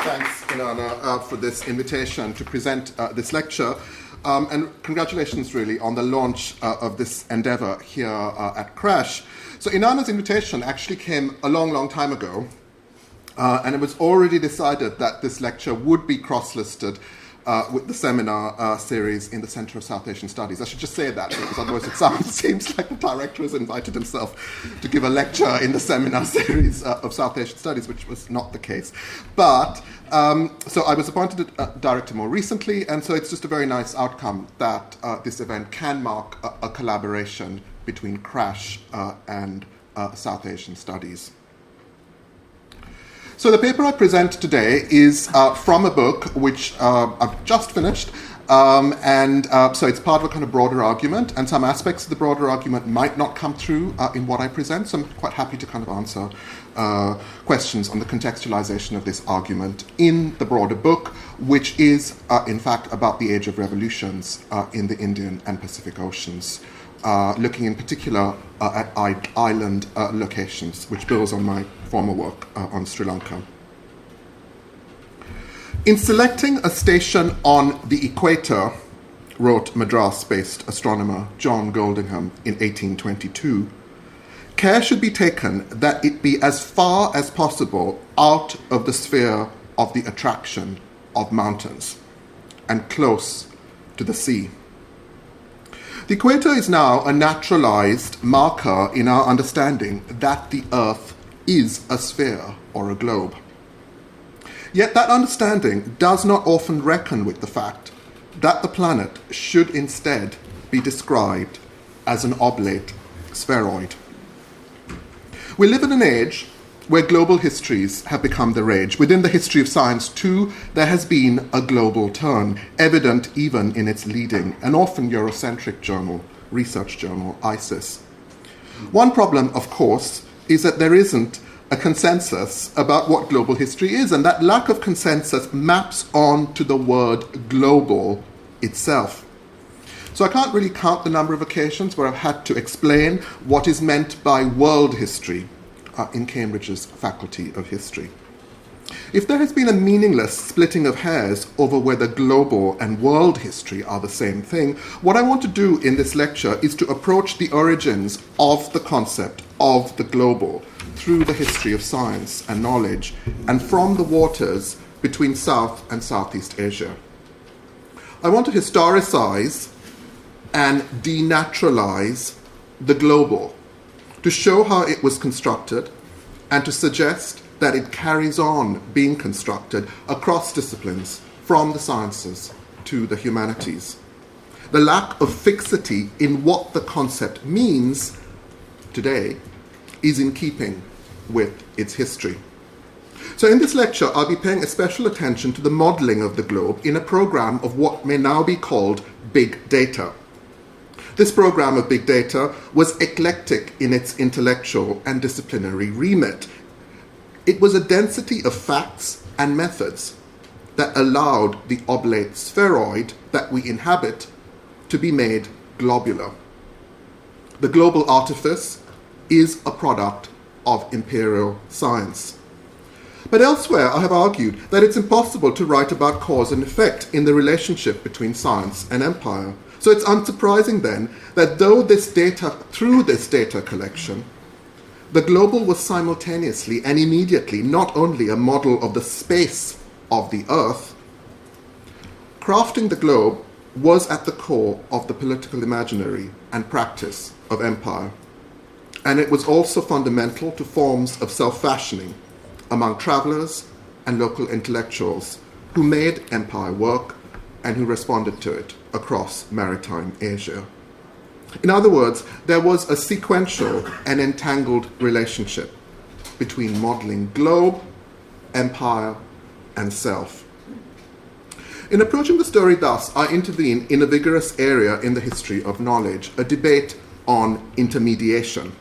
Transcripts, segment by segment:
Thanks, Inanna, for this invitation to present this lecture. And congratulations, really, on the launch of this endeavor here at CRASSH. So Inanna's invitation actually came a long, long time ago, and it was already decided that this lecture would be cross-listed with the seminar series in the Center of South Asian Studies. I should just say that, because otherwise it seems like the director has invited himself to give a lecture in the seminar series of South Asian Studies, which was not the case. But, so I was appointed director more recently, and so it's just a very nice outcome that this event can mark a collaboration between CRASSH and South Asian Studies. So the paper I present today is from a book which I've just finished, and so it's part of a kind of broader argument, and some aspects of the broader argument might not come through in what I present, so I'm quite happy to kind of answer questions on the contextualization of this argument in the broader book, which is, in fact, about the age of revolutions in the Indian and Pacific Oceans, looking in particular at island locations, which builds on my former work on Sri Lanka. In selecting a station on the equator, wrote Madras-based astronomer John Goldingham in 1822, care should be taken that it be as far as possible out of the sphere of the attraction of mountains and close to the sea. The equator is now a naturalized marker in our understanding that the Earth is a sphere or a globe. Yet that understanding does not often reckon with the fact that the planet should instead be described as an oblate spheroid. We live in an age where global histories have become the rage. Within the history of science, too, there has been a global turn, evident even in its leading and often Eurocentric journal, research journal, ISIS. One problem, of course, is that there isn't a consensus about what global history is, and that lack of consensus maps on to the word global itself. So I can't really count the number of occasions where I've had to explain what is meant by world history in Cambridge's Faculty of History. If there has been a meaningless splitting of hairs over whether global and world history are the same thing, what I want to do in this lecture is to approach the origins of the concept of the global through the history of science and knowledge, and from the waters between South and Southeast Asia. I want to historicize and denaturalize the global, to show how it was constructed, and to suggest that it carries on being constructed across disciplines, from the sciences to the humanities. The lack of fixity in what the concept means today is in keeping with its history. So in this lecture, I'll be paying a special attention to the modeling of the globe in a program of what may now be called big data. This program of big data was eclectic in its intellectual and disciplinary remit. It was a density of facts and methods that allowed the oblate spheroid that we inhabit to be made globular. The global artifice is a product of imperial science. But elsewhere, I have argued that it's impossible to write about cause and effect in the relationship between science and empire. So it's unsurprising then that through this data collection, the global was simultaneously and immediately not only a model of the space of the Earth, crafting the globe was at the core of the political imaginary and practice of empire. And it was also fundamental to forms of self-fashioning among travelers and local intellectuals who made empire work and who responded to it across maritime Asia. In other words, there was a sequential and entangled relationship between modeling globe, empire, and self. In approaching the story thus, I intervene in a vigorous area in the history of knowledge, a debate on intermediation.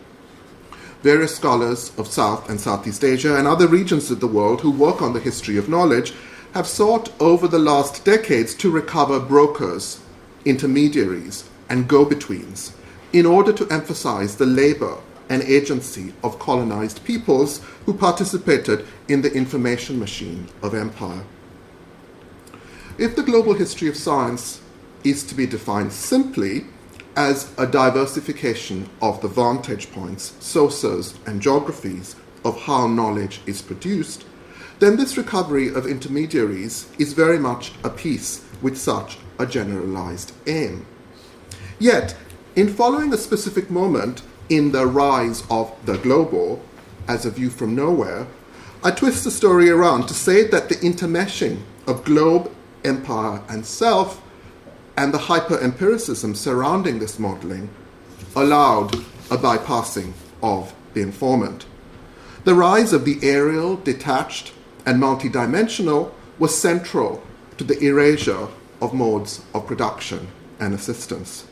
Various scholars of South and Southeast Asia and other regions of the world who work on the history of knowledge have sought over the last decades to recover brokers, intermediaries, and go-betweens in order to emphasize the labor and agency of colonized peoples who participated in the information machine of empire. If the global history of science is to be defined simply as a diversification of the vantage points, sources, and geographies of how knowledge is produced, then this recovery of intermediaries is very much a piece with such a generalized aim. Yet, in following a specific moment in the rise of the global as a view from nowhere, I twist the story around to say that the intermeshing of globe, empire, and self and the hyper-empiricism surrounding this modeling allowed a bypassing of the informant. The rise of the aerial, detached, and multidimensional was central to the erasure of modes of production and assistance.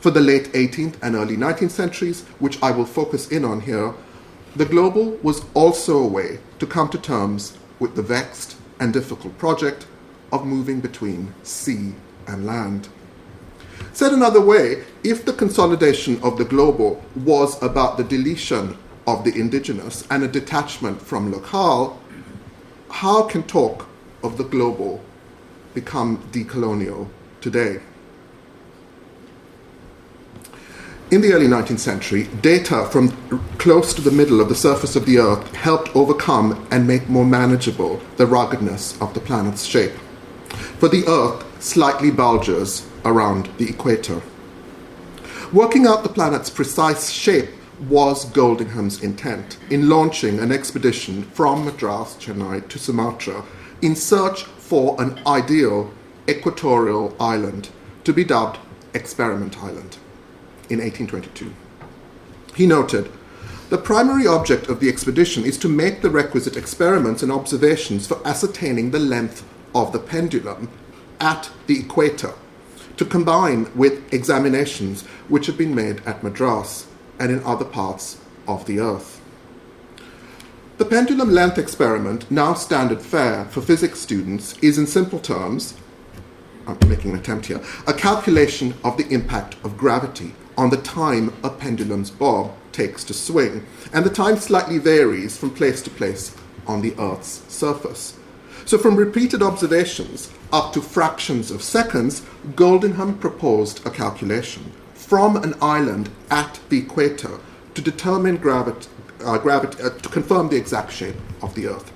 For the late 18th and early 19th centuries, which I will focus in on here, the global was also a way to come to terms with the vexed and difficult project of moving between sea and land. Said another way, if the consolidation of the global was about the deletion of the indigenous and a detachment from locale, how can talk of the global become decolonial today? In the early 19th century, data from close to the middle of the surface of the Earth helped overcome and make more manageable the ruggedness of the planet's shape. For the Earth slightly bulges around the equator. Working out the planet's precise shape was Goldingham's intent in launching an expedition from Madras, Chennai to Sumatra in search for an ideal equatorial island to be dubbed Experiment Island in 1822. He noted, "The primary object of the expedition is to make the requisite experiments and observations for ascertaining the length of the pendulum at the equator, to combine with examinations which have been made at Madras and in other parts of the Earth." The pendulum length experiment, now standard fare for physics students, is in simple terms, I'm making an attempt here, a calculation of the impact of gravity on the time a pendulum's bob takes to swing, and the time slightly varies from place to place on the Earth's surface. So from repeated observations up to fractions of seconds, Goldingham proposed a calculation from an island at the equator to determine to confirm the exact shape of the Earth.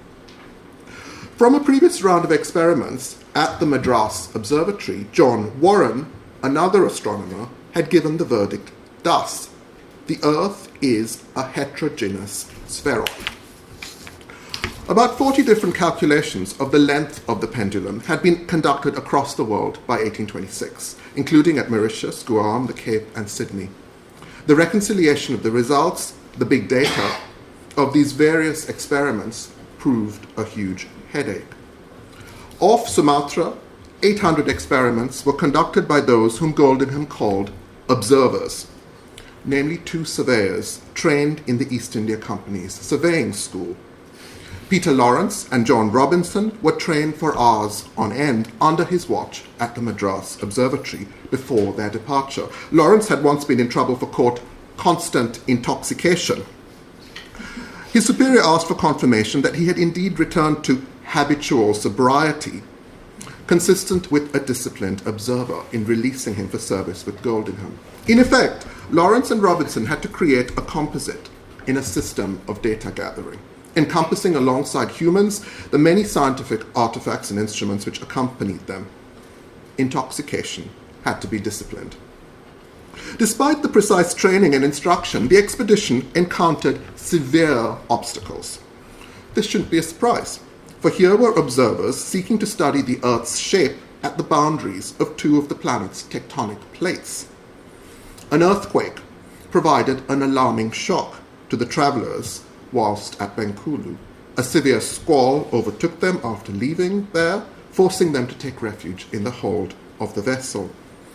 From a previous round of experiments at the Madras Observatory, John Warren, another astronomer, had given the verdict thus: the Earth is a heterogeneous spheroid. About 40 different calculations of the length of the pendulum had been conducted across the world by 1826, including at Mauritius, Guam, the Cape, and Sydney. The reconciliation of the results, the big data, of these various experiments proved a huge headache. Off Sumatra, 800 experiments were conducted by those whom Goldingham called observers, namely 2 surveyors trained in the East India Company's surveying school. Peter Lawrence and John Robinson were trained for hours on end under his watch at the Madras Observatory before their departure. Lawrence had once been in trouble for, quote, constant intoxication. His superior asked for confirmation that he had indeed returned to habitual sobriety, consistent with a disciplined observer, in releasing him for service with Goldingham. In effect, Lawrence and Robinson had to create a composite in a system of data gathering, encompassing alongside humans the many scientific artifacts and instruments which accompanied them. Intoxication had to be disciplined. Despite the precise training and instruction, the expedition encountered severe obstacles. This shouldn't be a surprise, for here were observers seeking to study the Earth's shape at the boundaries of 2 of the planet's tectonic plates. An earthquake provided an alarming shock to the travelers whilst at Bengkulu. A severe squall overtook them after leaving there, forcing them to take refuge in the hold of the vessel.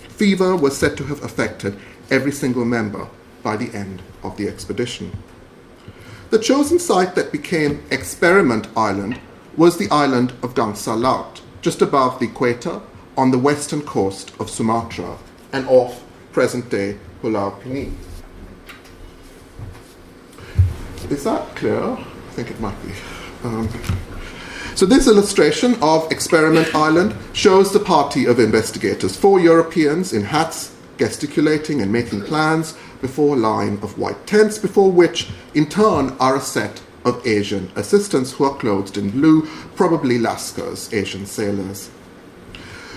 Fever was said to have affected every single member by the end of the expedition. The chosen site that became Experiment Island was the island of Gangsa Laut, just above the equator on the western coast of Sumatra and off present-day Pulau Pini. Is that clear? I think it might be. So this illustration of Experiment Island shows the party of investigators, 4 Europeans in hats, gesticulating and making plans before a line of white tents, before which, in turn, are a set of Asian assistants who are clothed in blue, probably Lascars, Asian sailors.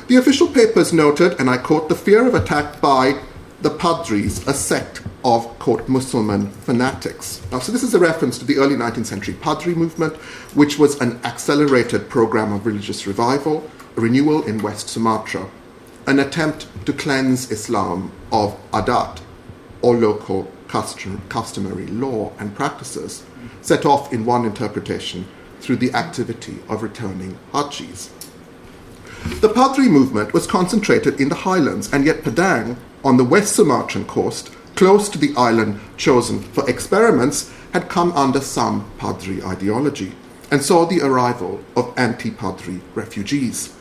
The official papers noted, and I quote, the fear of attack by the Padris, a sect of, quote, Muslim fanatics. Now, so this is a reference to the early 19th century Pottery Movement, which was an accelerated program of religious revival, renewal in West Sumatra, an attempt to cleanse Islam of adat, or local customary law and practices, set off in one interpretation through the activity of returning Hajis. The Padri movement was concentrated in the highlands, and yet Padang, on the West Sumatran coast, close to the island chosen for experiments, had come under some Padri ideology and saw the arrival of anti-Padri refugees.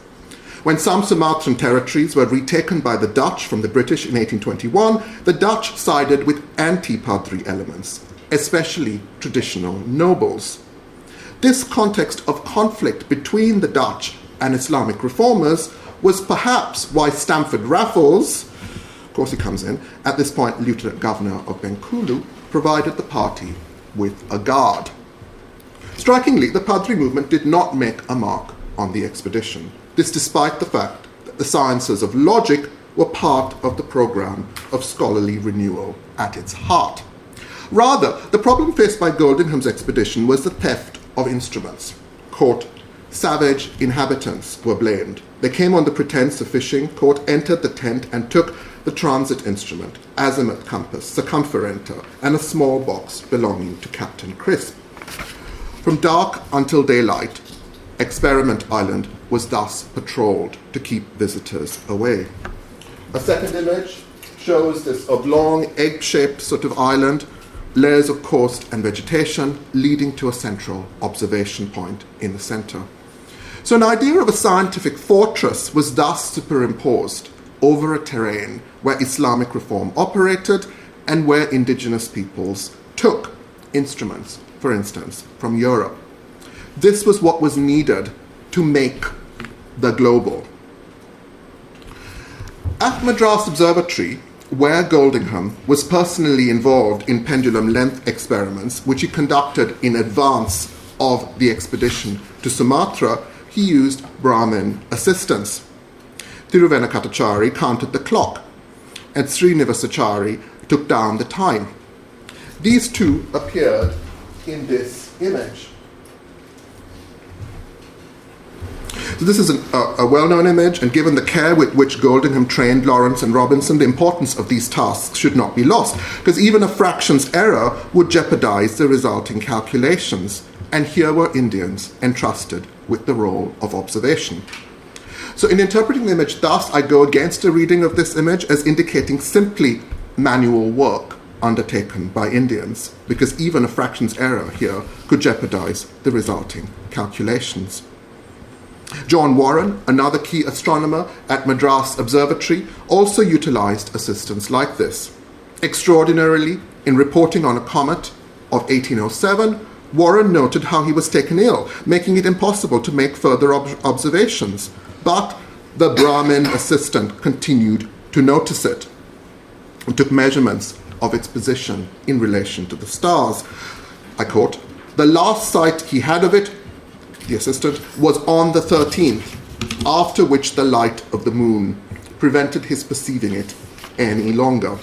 When some Sumatran territories were retaken by the Dutch from the British in 1821, the Dutch sided with anti-Padri elements, especially traditional nobles. This context of conflict between the Dutch and Islamic reformers was perhaps why Stamford Raffles, of course he comes in, at this point Lieutenant Governor of Bengkulu, provided the party with a guard. Strikingly, the Padri movement did not make a mark on the expedition. This despite the fact that the sciences of logic were part of the program of scholarly renewal at its heart. Rather, the problem faced by Goldingham's expedition was the theft of instruments. Quote, savage inhabitants were blamed. They came on the pretense of fishing, quote, entered the tent and took the transit instrument, azimuth compass, circumferenter, and a small box belonging to Captain Crisp. From dark until daylight, Experiment Island was thus patrolled to keep visitors away. A second image shows this oblong, egg-shaped sort of island, layers of coast and vegetation leading to a central observation point in the center. So an idea of a scientific fortress was thus superimposed over a terrain where Islamic reform operated and where indigenous peoples took instruments, for instance, from Europe. This was what was needed to make the global. At Madras Observatory, where Goldingham was personally involved in pendulum length experiments, which he conducted in advance of the expedition to Sumatra, he used Brahmin assistants. Thiruvenakatachari counted the clock, and Srinivasachari took down the time. These two appeared in this image. So this is a well-known image, and given the care with which Goldingham trained Lawrence and Robinson, the importance of these tasks should not be lost, because even a fraction's error would jeopardize the resulting calculations, and here were Indians entrusted with the role of observation. So in interpreting the image thus, I go against a reading of this image as indicating simply manual work undertaken by Indians, because even a fraction's error here could jeopardize the resulting calculations. John Warren, another key astronomer at Madras Observatory, also utilized assistance like this. Extraordinarily, in reporting on a comet of 1807, Warren noted how he was taken ill, making it impossible to make further observations. But the Brahmin assistant continued to notice it and took measurements of its position in relation to the stars. I quote, the last sight he had of it, the assistant, was on the 13th, after which the light of the moon prevented his perceiving it any longer.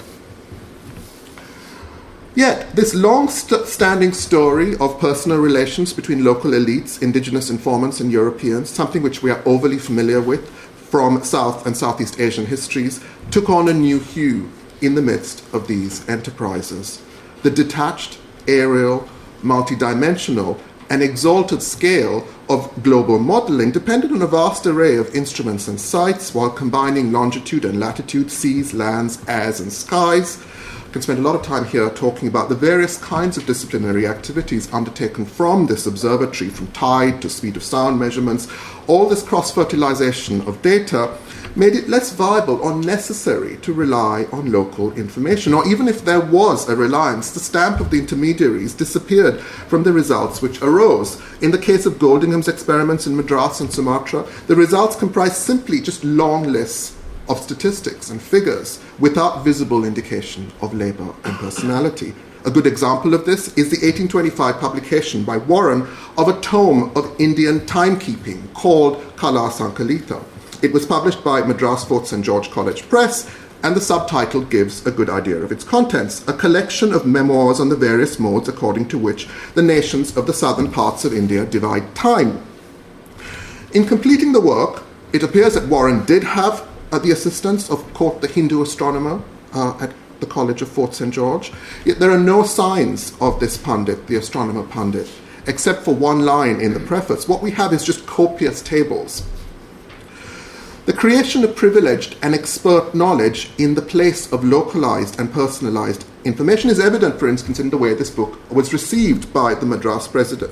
Yet, this long-standing story of personal relations between local elites, indigenous informants, and Europeans, something which we are overly familiar with from South and Southeast Asian histories, took on a new hue in the midst of these enterprises. The detached, aerial, multidimensional, and exalted scale of global modeling depended on a vast array of instruments and sites, while combining longitude and latitude, seas, lands, airs, and skies. I can spend a lot of time here talking about the various kinds of disciplinary activities undertaken from this observatory, from tide to speed of sound measurements. All this cross-fertilization of data made it less viable or necessary to rely on local information. Or even if there was a reliance, the stamp of the intermediaries disappeared from the results which arose. In the case of Goldingham's experiments in Madras and Sumatra, the results comprised simply just long lists of statistics and figures without visible indication of labor and personality. A good example of this is the 1825 publication by Warren of a tome of Indian timekeeping called Kala Sankalita. It was published by Madras Fort St. George College Press, and the subtitle gives a good idea of its contents: a collection of memoirs on the various modes according to which the nations of the southern parts of India divide time. In completing the work, it appears that Warren did have the assistance of, quote, the Hindu astronomer at the College of Fort St. George. Yet there are no signs of this pundit, the astronomer pundit, except for one line in the preface. What we have is just copious tables. The creation of privileged and expert knowledge in the place of localized and personalized information is evident, for instance, in the way this book was received by the Madras president,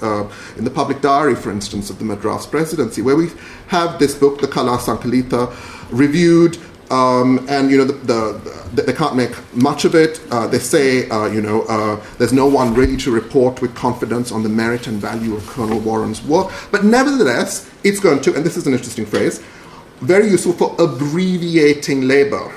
in the public diary, for instance, of the Madras presidency, where we have this book, the Kala Sankalita, reviewed, and they can't make much of it. They say, there's no one ready to report with confidence on the merit and value of Colonel Warren's work. But nevertheless, it's going to, and this is an interesting phrase, very useful for abbreviating labor,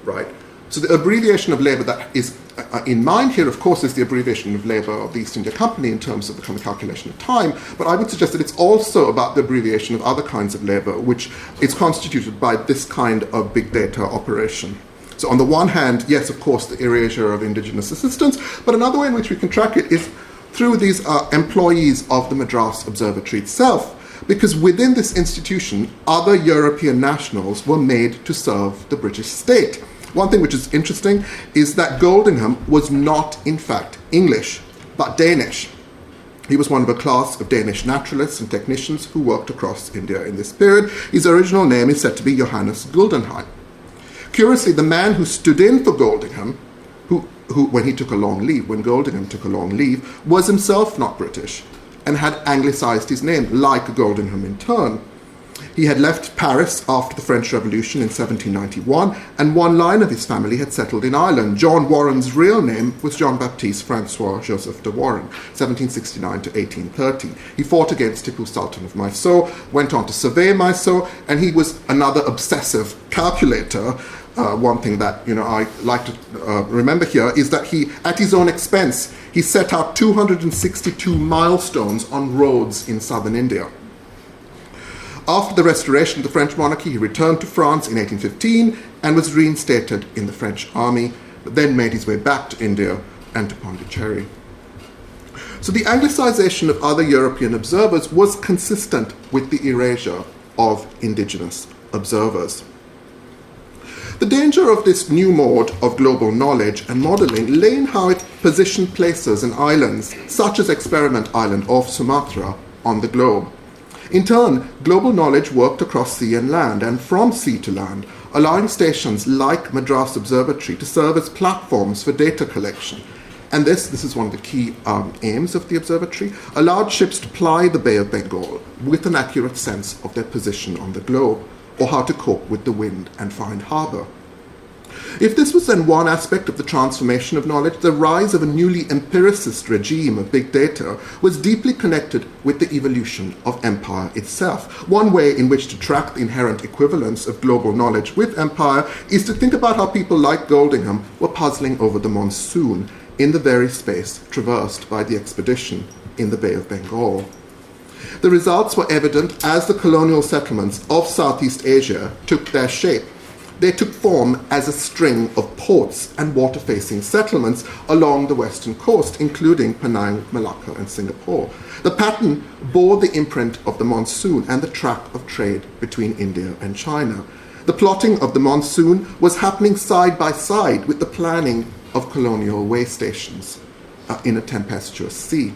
right? So the abbreviation of labor that is in mind here, of course, is the abbreviation of labor of the East India Company in terms of the kind of calculation of time, but I would suggest that it's also about the abbreviation of other kinds of labor, which is constituted by this kind of big data operation. So on the one hand, yes, of course, the erasure of indigenous assistance, but another way in which we can track it is through these employees of the Madras Observatory itself, because within this institution, other European nationals were made to serve the British state. One thing which is interesting is that Goldingham was not, in fact, English, but Danish. He was one of a class of Danish naturalists and technicians who worked across India in this period. His original name is said to be Johannes Guldenheim. Curiously, the man who stood in for Goldingham, who when Goldingham took a long leave, was himself not British, and had anglicized his name, like Goldingham in turn. He had left Paris after the French Revolution in 1791, and one line of his family had settled in Ireland. John Warren's real name was Jean-Baptiste Francois Joseph de Warren, 1769 to 1830. He fought against Tipu Sultan of Mysore, went on to survey Mysore, and he was another obsessive calculator. One thing that I like to remember here is that he, at his own expense, he set out 262 milestones on roads in southern India. After the restoration of the French monarchy, he returned to France in 1815 and was reinstated in the French army, but then made his way back to India and to Pondicherry. So the anglicization of other European observers was consistent with the erasure of indigenous observers. The danger of this new mode of global knowledge and modeling lay in how it positioned places and islands, such as Experiment Island off Sumatra, on the globe. In turn, global knowledge worked across sea and land, and from sea to land, allowing stations like Madras Observatory to serve as platforms for data collection. And this is one of the key aims of the observatory, allowed ships to ply the Bay of Bengal with an accurate sense of their position on the globe, or how to cope with the wind and find harbour. If this was then one aspect of the transformation of knowledge, the rise of a newly empiricist regime of big data was deeply connected with the evolution of empire itself. One way in which to track the inherent equivalence of global knowledge with empire is to think about how people like Goldingham were puzzling over the monsoon in the very space traversed by the expedition in the Bay of Bengal. The results were evident as the colonial settlements of Southeast Asia took their shape. They took form as a string of ports and water-facing settlements along the western coast, including Penang, Malacca, and Singapore. The pattern bore the imprint of the monsoon and the track of trade between India and China. The plotting of the monsoon was happening side by side with the planning of colonial way stations in a tempestuous sea.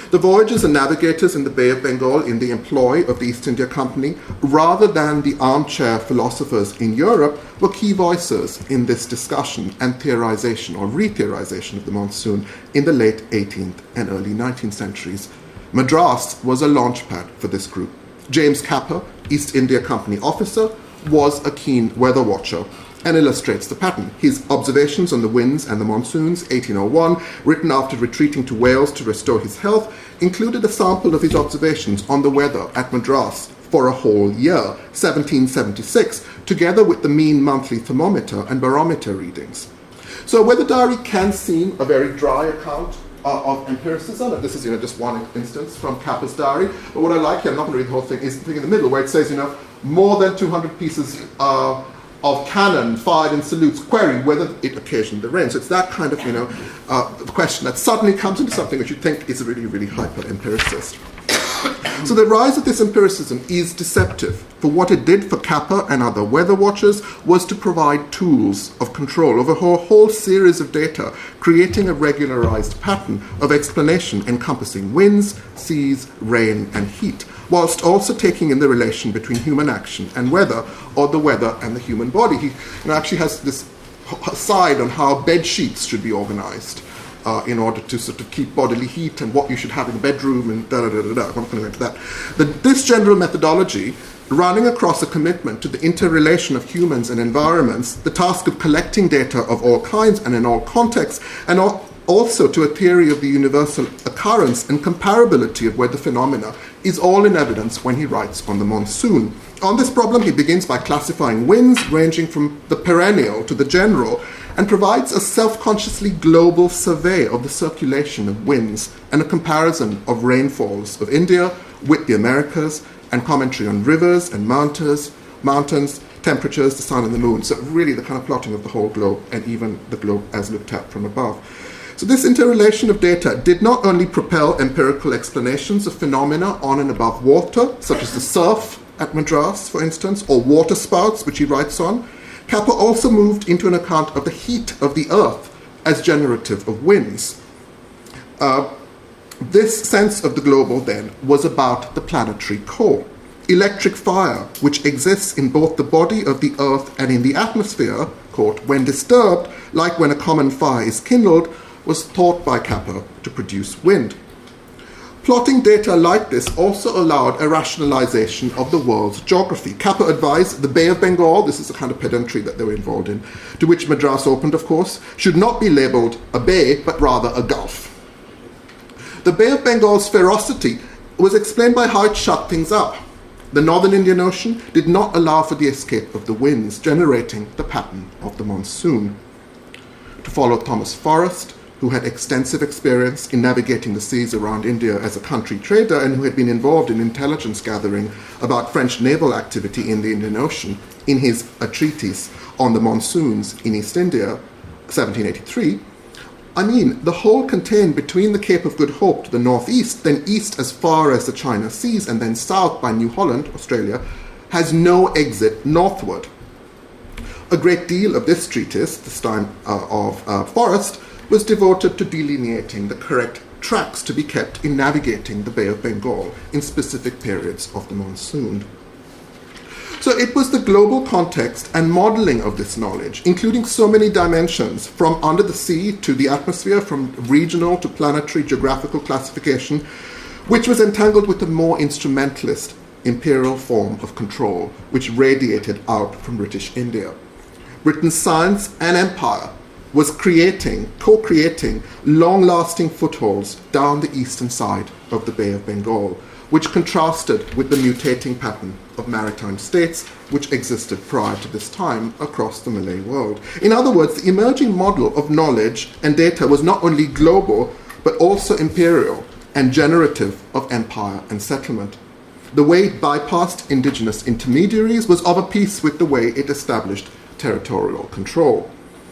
The voyagers and navigators in the Bay of Bengal in the employ of the East India Company, rather than the armchair philosophers in Europe, were key voices in this discussion and theorization or re-theorization of the monsoon in the late 18th and early 19th centuries. Madras was a launchpad for this group James Capper, East India Company officer, was a keen weather watcher and illustrates the pattern. His observations on the winds and the monsoons, 1801, written after retreating to Wales to restore his health, included a sample of his observations on the weather at Madras for a whole year, 1776, together with the mean monthly thermometer and barometer readings. So a weather diary can seem a very dry account of empiricism, and this is just one instance from Capper's diary. But what I like here, I'm not going to read the whole thing, is the thing in the middle where it says, more than 200 pieces of cannon fired in salutes, query whether it occasioned the rain. So it's that kind of question that suddenly comes into something which you think is really, really hyper-empiricist. So the rise of this empiricism is deceptive, for what it did for Capper and other weather watchers was to provide tools of control over a whole series of data, creating a regularized pattern of explanation encompassing winds, seas, rain, and heat, whilst also taking in the relation between human action and weather, or the weather and the human body. He actually has this side on how bed sheets should be organized in order to sort of keep bodily heat and what you should have in the bedroom and da-da-da-da-da. I'm not going to go into that. This general methodology, running across a commitment to the interrelation of humans and environments, the task of collecting data of all kinds and in all contexts, and also to a theory of the universal occurrence and comparability of weather phenomena, is all in evidence when he writes on the monsoon. On this problem, he begins by classifying winds ranging from the perennial to the general, and provides a self-consciously global survey of the circulation of winds and a comparison of rainfalls of India with the Americas, and commentary on rivers and mountains, temperatures, the sun and the moon. So really the kind of plotting of the whole globe, and even the globe as looked at from above. So this interrelation of data did not only propel empirical explanations of phenomena on and above water, such as the surf at Madras, for instance, or water spouts, which he writes on. Capper also moved into an account of the heat of the earth as generative of winds. This sense of the global, then, was about the planetary core. Electric fire, which exists in both the body of the earth and in the atmosphere, quote, when disturbed, like when a common fire is kindled, was thought by Capper to produce wind. Plotting data like this also allowed a rationalization of the world's geography. Capper advised the Bay of Bengal, this is the kind of pedantry that they were involved in, to which Madras opened, of course, should not be labelled a bay, but rather a gulf. The Bay of Bengal's ferocity was explained by how it shut things up. The northern Indian Ocean did not allow for the escape of the winds, generating the pattern of the monsoon. To follow Thomas Forrest, who had extensive experience in navigating the seas around India as a country trader and who had been involved in intelligence gathering about French naval activity in the Indian Ocean, in his treatise on the monsoons in East India, 1783, the whole contained between the Cape of Good Hope to the northeast, then east as far as the China Seas, and then south by New Holland, Australia, has no exit northward. A great deal of this treatise, this time of Forrest, was devoted to delineating the correct tracks to be kept in navigating the Bay of Bengal in specific periods of the monsoon. So it was the global context and modeling of this knowledge, including so many dimensions, from under the sea to the atmosphere, from regional to planetary geographical classification, which was entangled with a more instrumentalist imperial form of control, which radiated out from British India. Britain's science and empire was co-creating long-lasting footholds down the eastern side of the Bay of Bengal, which contrasted with the mutating pattern of maritime states which existed prior to this time across the Malay world. In other words, the emerging model of knowledge and data was not only global, but also imperial and generative of empire and settlement. The way it bypassed indigenous intermediaries was of a piece with the way it established territorial control.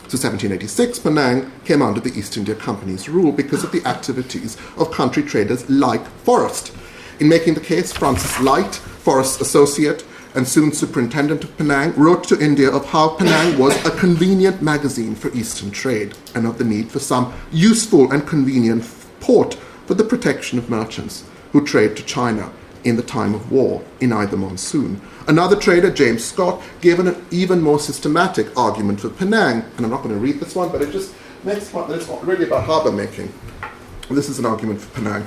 So 1786, Penang came under the East India Company's rule because of the activities of country traders like Forrest. In making the case, Francis Light, Forrest's associate and soon superintendent of Penang, wrote to India of how Penang was a convenient magazine for Eastern trade and of the need for some useful and convenient port for the protection of merchants who trade to China in the time of war in either monsoon. Another trader, James Scott, gave an even more systematic argument for Penang, and I'm not going to read this one, but it just makes one that it's really about harbour making. This is an argument for Penang.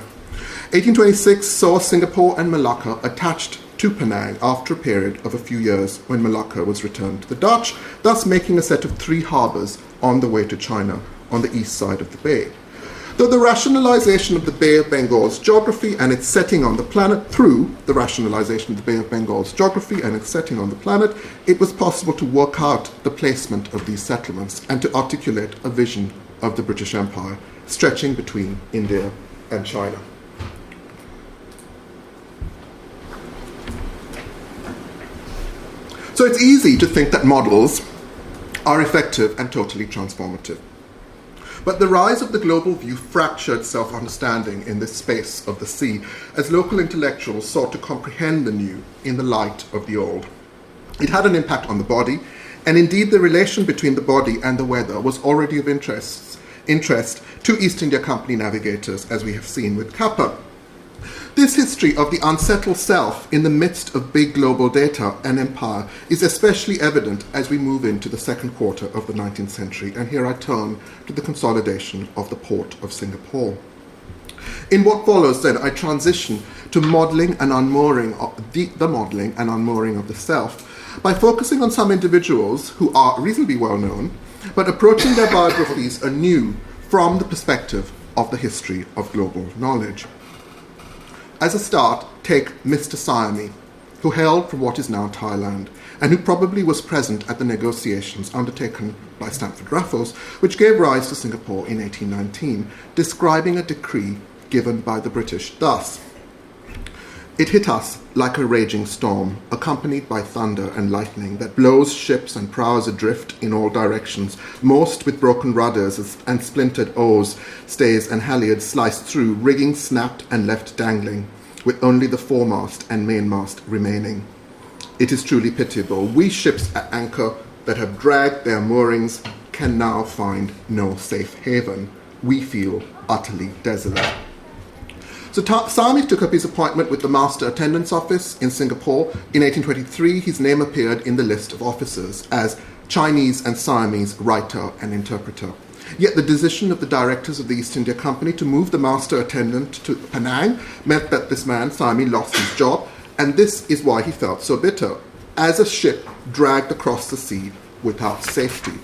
1826 saw Singapore and Malacca attached to Penang after a period of a few years when Malacca was returned to the Dutch, thus making a set of 3 harbours on the way to China on the east side of the bay. Though the rationalization of the Bay of Bengal's geography and its setting on the planet, it was possible to work out the placement of these settlements and to articulate a vision of the British Empire stretching between India and China. So it's easy to think that models are effective and totally transformative. But the rise of the global view fractured self-understanding in this space of the sea as local intellectuals sought to comprehend the new in the light of the old. It had an impact on the body, and indeed the relation between the body and the weather was already of interest to East India Company navigators, as we have seen with Kappa. This history of the unsettled self in the midst of big global data and empire is especially evident as we move into the second quarter of the 19th century, and here I turn to the consolidation of the port of Singapore. In what follows then, I transition to modelling and unmooring of the modelling and unmooring of the self by focusing on some individuals who are reasonably well known, but approaching their biographies anew from the perspective of the history of global knowledge. As a start, take Mr. Siamese, who hailed from what is now Thailand, and who probably was present at the negotiations undertaken by Stamford Raffles, which gave rise to Singapore in 1819, describing a decree given by the British thus: "It hit us like a raging storm, accompanied by thunder and lightning that blows ships and prows adrift in all directions, most with broken rudders and splintered oars, stays and halyards sliced through, rigging snapped and left dangling, with only the foremast and mainmast remaining. It is truly pitiable. We ships at anchor that have dragged their moorings can now find no safe haven. We feel utterly desolate." So Siamese took up his appointment with the Master Attendant's Office in Singapore. In 1823, his name appeared in the list of officers as Chinese and Siamese writer and interpreter. Yet the decision of the directors of the East India Company to move the Master Attendant to Penang meant that this man, Siamese, lost his job, and this is why he felt so bitter, as a ship dragged across the sea without safety.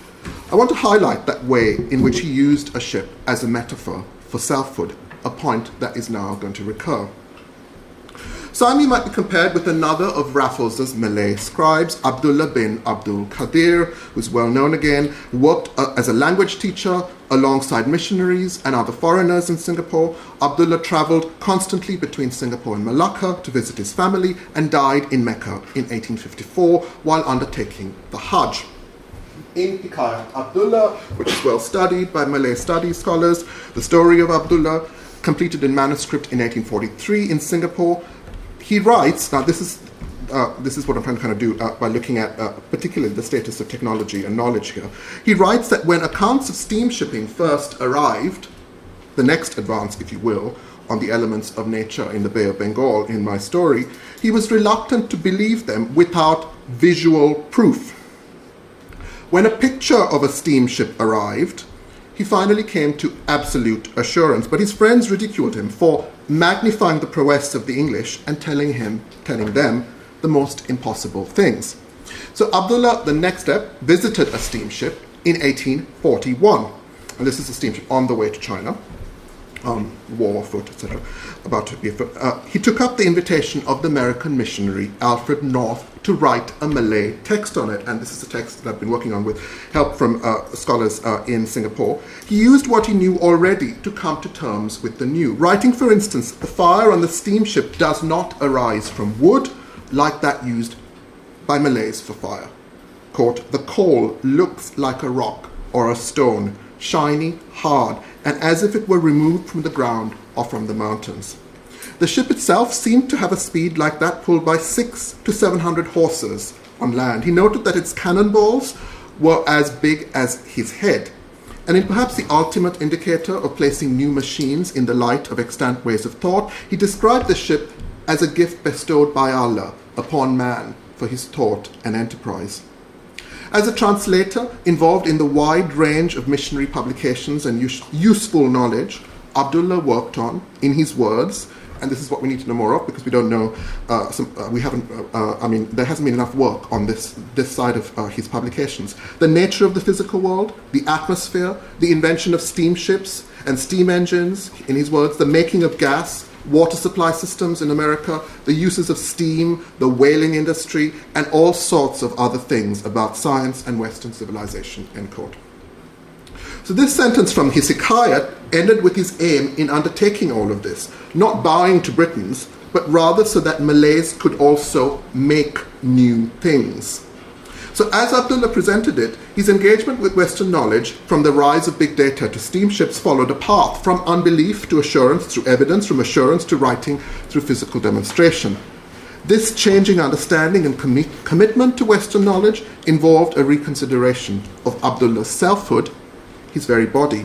I want to highlight that way in which he used a ship as a metaphor for selfhood, a point that is now going to recur. Siamese might be compared with another of Raffles's Malay scribes, Abdullah bin Abdul Qadir, who's well known again, worked as a language teacher alongside missionaries and other foreigners in Singapore. Abdullah travelled constantly between Singapore and Malacca to visit his family and died in Mecca in 1854 while undertaking the Hajj. In Hikayat Abdullah, which is well studied by Malay studies scholars, the story of Abdullah, completed in manuscript in 1843 in Singapore, he writes, now this is what I'm trying to kind of do by looking at particularly the status of technology and knowledge here. He writes that when accounts of steam shipping first arrived, the next advance, if you will, on the elements of nature in the Bay of Bengal in my story, he was reluctant to believe them without visual proof. When a picture of a steamship arrived, he finally came to absolute assurance, but his friends ridiculed him for magnifying the prowess of the English and telling them the most impossible things. So Abdullah, the next step, visited a steamship in 1841, and this is a steamship on the way to China, war afoot, etc., about to be afoot. He took up the invitation of the American missionary Alfred North to write a Malay text on it, and this is a text that I've been working on with help from scholars in Singapore. He used what he knew already to come to terms with the new, writing, for instance, the fire on the steamship does not arise from wood like that used by Malays for fire. Quote, "The coal looks like a rock or a stone, shiny, hard, and as if it were removed from the ground or from the mountains. The ship itself seemed to have a speed like that pulled by 600 to 700 horses on land. He noted that its cannonballs were as big as his head. And in perhaps the ultimate indicator of placing new machines in the light of extant ways of thought, he described the ship as a gift bestowed by Allah upon man for his thought and enterprise. As a translator involved in the wide range of missionary publications and useful knowledge, Abdullah worked on, in his words, and this is what we need to know more of because we don't know, there hasn't been enough work on this side of his publications. The nature of the physical world, the atmosphere, the invention of steamships and steam engines, in his words, the making of gas, water supply systems in America, the uses of steam, the whaling industry, and all sorts of other things about science and Western civilization, end quote. So this sentence from his Hikayat ended with his aim in undertaking all of this, not bowing to Britons, but rather so that Malays could also make new things. So as Abdullah presented it, his engagement with Western knowledge, from the rise of big data to steamships, followed a path from unbelief to assurance through evidence, from assurance to writing through physical demonstration. This changing understanding and commitment to Western knowledge involved a reconsideration of Abdullah's selfhood, his very body.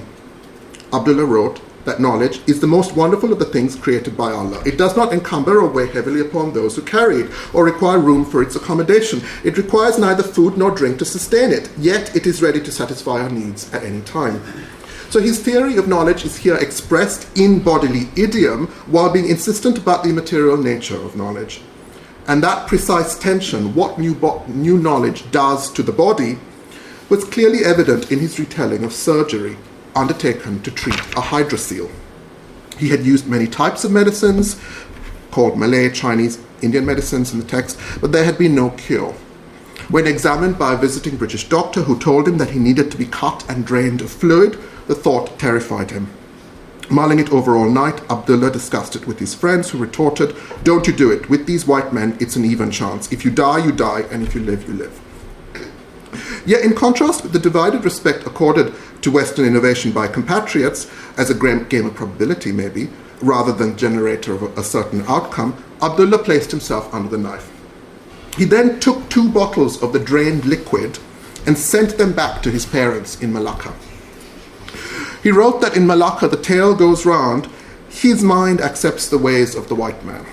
Abdullah wrote that knowledge is the most wonderful of the things created by Allah. It does not encumber or weigh heavily upon those who carry it, or require room for its accommodation. It requires neither food nor drink to sustain it, yet it is ready to satisfy our needs at any time. So his theory of knowledge is here expressed in bodily idiom, while being insistent about the material nature of knowledge. And that precise tension, what new knowledge does to the body, was clearly evident in his retelling of surgery undertaken to treat a hydrocele. He had used many types of medicines, called Malay, Chinese, Indian medicines in the text, but there had been no cure. When examined by a visiting British doctor who told him that he needed to be cut and drained of fluid, the thought terrified him. Mulling it over all night, Abdullah discussed it with his friends, who retorted, "Don't you do it. With these white men, it's an even chance. If you die, you die, and if you live, you live." Yet in contrast with the divided respect accorded to Western innovation by compatriots, as a game of probability maybe, rather than generator of a certain outcome, Abdullah placed himself under the knife. He then took 2 bottles of the drained liquid and sent them back to his parents in Malacca. He wrote that in Malacca the tale goes round, his mind accepts the ways of the white man.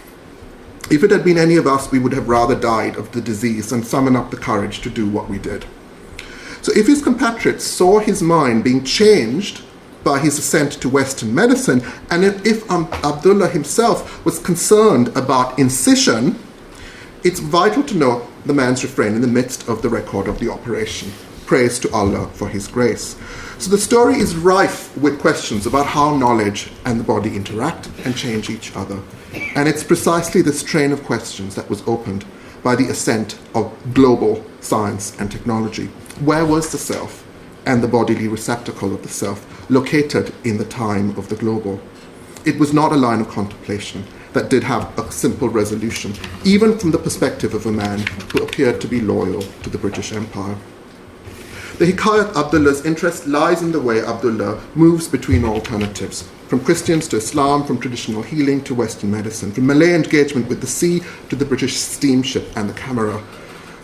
If it had been any of us, we would have rather died of the disease than summon up the courage to do what we did. So if his compatriots saw his mind being changed by his ascent to Western medicine, and if Abdullah himself was concerned about incision, it's vital to note the man's refrain in the midst of the record of the operation. Praise to Allah for his grace. So the story is rife with questions about how knowledge and the body interact and change each other. And it's precisely this train of questions that was opened by the ascent of global science and technology. Where was the self and the bodily receptacle of the self located in the time of the global? It was not a line of contemplation that did have a simple resolution, even from the perspective of a man who appeared to be loyal to the British Empire. The Hikayat Abdullah's interest lies in the way Abdullah moves between alternatives, from Christians to Islam, from traditional healing to Western medicine, from Malay engagement with the sea to the British steamship and the camera.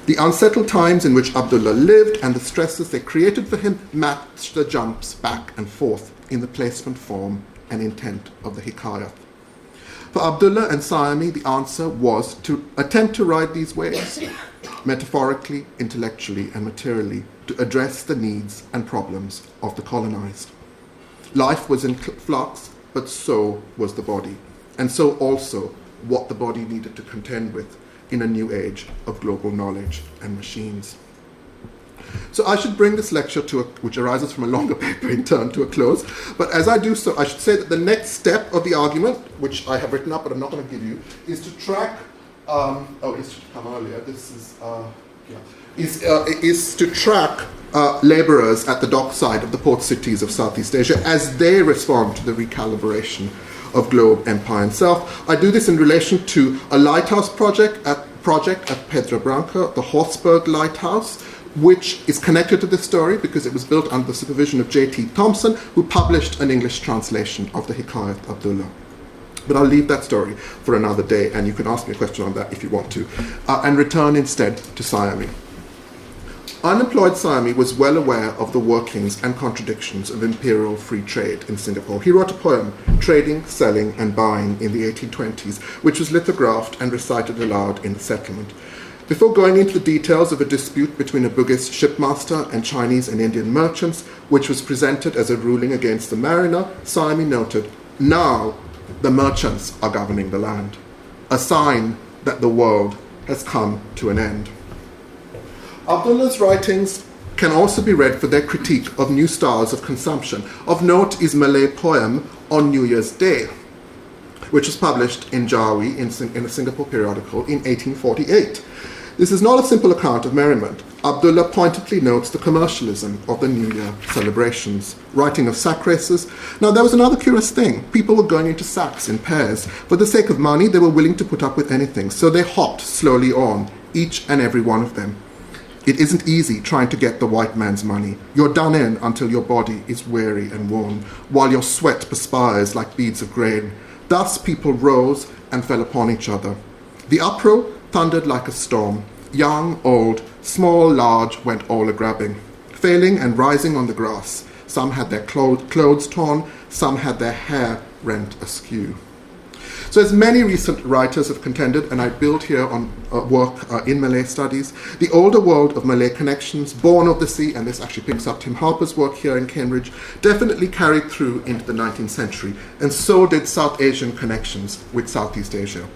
The unsettled times in which Abdullah lived and the stresses they created for him matched the jumps back and forth in the placement, form, and intent of the Hikayat. For Abdullah and Siami, the answer was to attempt to ride these waves, metaphorically, intellectually, and materially, to address the needs and problems of the colonized. Life was in flux, but so was the body, and so also what the body needed to contend with in a new age of global knowledge and machines. So I should bring this lecture which arises from a longer paper in turn, to a close. But as I do so, I should say that the next step of the argument, which I have written up but I'm not going to give you, is to track. This should come earlier. This is to track labourers at the dockside of the port cities of Southeast Asia as they respond to the recalibration of globe, empire, and self. I do this in relation to a lighthouse project at Pedra Branca, the Horsburgh Lighthouse, which is connected to this story because it was built under the supervision of J.T. Thompson, who published an English translation of the Hikayat Abdullah. But I'll leave that story for another day, and you can ask me a question on that if you want to, and return instead to Siami. Unemployed Siami was well aware of the workings and contradictions of imperial free trade in Singapore. He wrote a poem, Trading, Selling and Buying in the 1820s, which was lithographed and recited aloud in the settlement. Before going into the details of a dispute between a Bugis shipmaster and Chinese and Indian merchants, which was presented as a ruling against the mariner, Siami noted, "Now the merchants are governing the land, a sign that the world has come to an end. Abdullah's writings can also be read for their critique of new styles of consumption. Of note is Malay poem On New Year's Day, which was published in Jawi in a Singapore periodical in 1848. This is not a simple account of merriment. Abdullah pointedly notes the commercialism of the New Year celebrations, writing of sack races. Now, there was another curious thing. People were going into sacks in pairs. For the sake of money, they were willing to put up with anything, so they hopped slowly on, each and every one of them. It isn't easy trying to get the white man's money. You're done in until your body is weary and worn, while your sweat perspires like beads of grain. Thus people rose and fell upon each other. The uproar thundered like a storm. Young, old, small, large went all a-grabbing, failing and rising on the grass. Some had their clothes torn, some had their hair rent askew. So as many recent writers have contended, and I build here on work in Malay studies, the older world of Malay connections, born of the sea, and this actually picks up Tim Harper's work here in Cambridge, definitely carried through into the 19th century, and so did South Asian connections with Southeast Asia.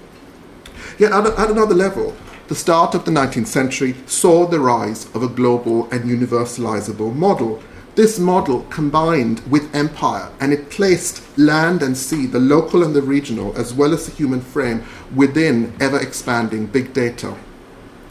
Yet at another level, the start of the 19th century saw the rise of a global and universalizable model. This model combined with empire, and it placed land and sea, the local and the regional, as well as the human frame, within ever-expanding big data.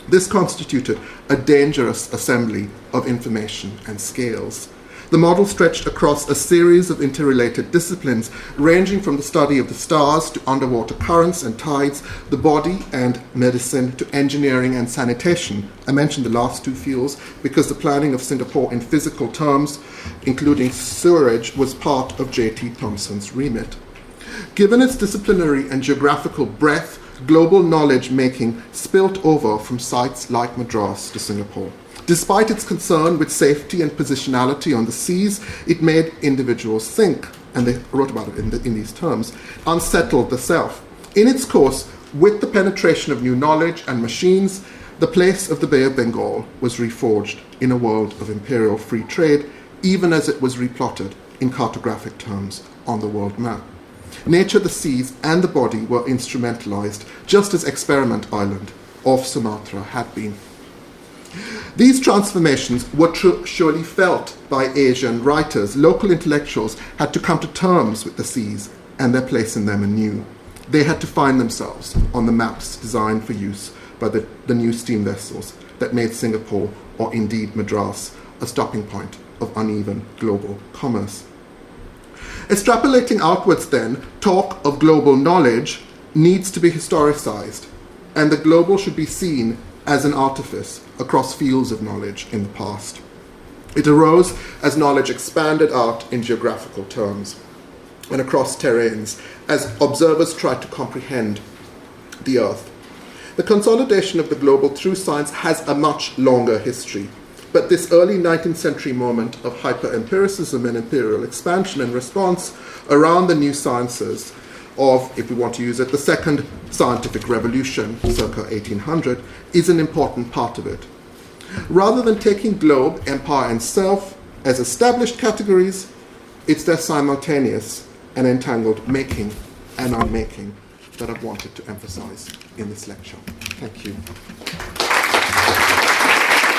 This constituted a dangerous assembly of information and scales. The model stretched across a series of interrelated disciplines, ranging from the study of the stars to underwater currents and tides, the body and medicine to engineering and sanitation. I mentioned the last two fields because the planning of Singapore in physical terms, including sewerage, was part of J.T. Thomson's remit. Given its disciplinary and geographical breadth, global knowledge-making spilt over from sites like Madras to Singapore. Despite its concern with safety and positionality on the seas, it made individuals think, and they wrote about it in these terms, unsettled the self. In its course, with the penetration of new knowledge and machines, the place of the Bay of Bengal was reforged in a world of imperial free trade, even as it was replotted in cartographic terms on the world map. Nature, the seas, and the body were instrumentalized, just as Experiment Island off Sumatra had been. These transformations were surely felt by Asian writers. Local intellectuals had to come to terms with the seas and their place in them anew. They had to find themselves on the maps designed for use by the new steam vessels that made Singapore, or indeed Madras, a stopping point of uneven global commerce. Extrapolating outwards then, talk of global knowledge needs to be historicized, and the global should be seen as an artifice across fields of knowledge in the past. It arose as knowledge expanded out in geographical terms and across terrains as observers tried to comprehend the earth. The consolidation of the global through science has a much longer history, but this early 19th century moment of hyper-empiricism and imperial expansion and response around the new sciences of, if we want to use it, the second scientific revolution, circa 1800, is an important part of it. Rather than taking globe, empire, and self as established categories, it's their simultaneous and entangled making and unmaking that I've wanted to emphasize in this lecture. Thank you.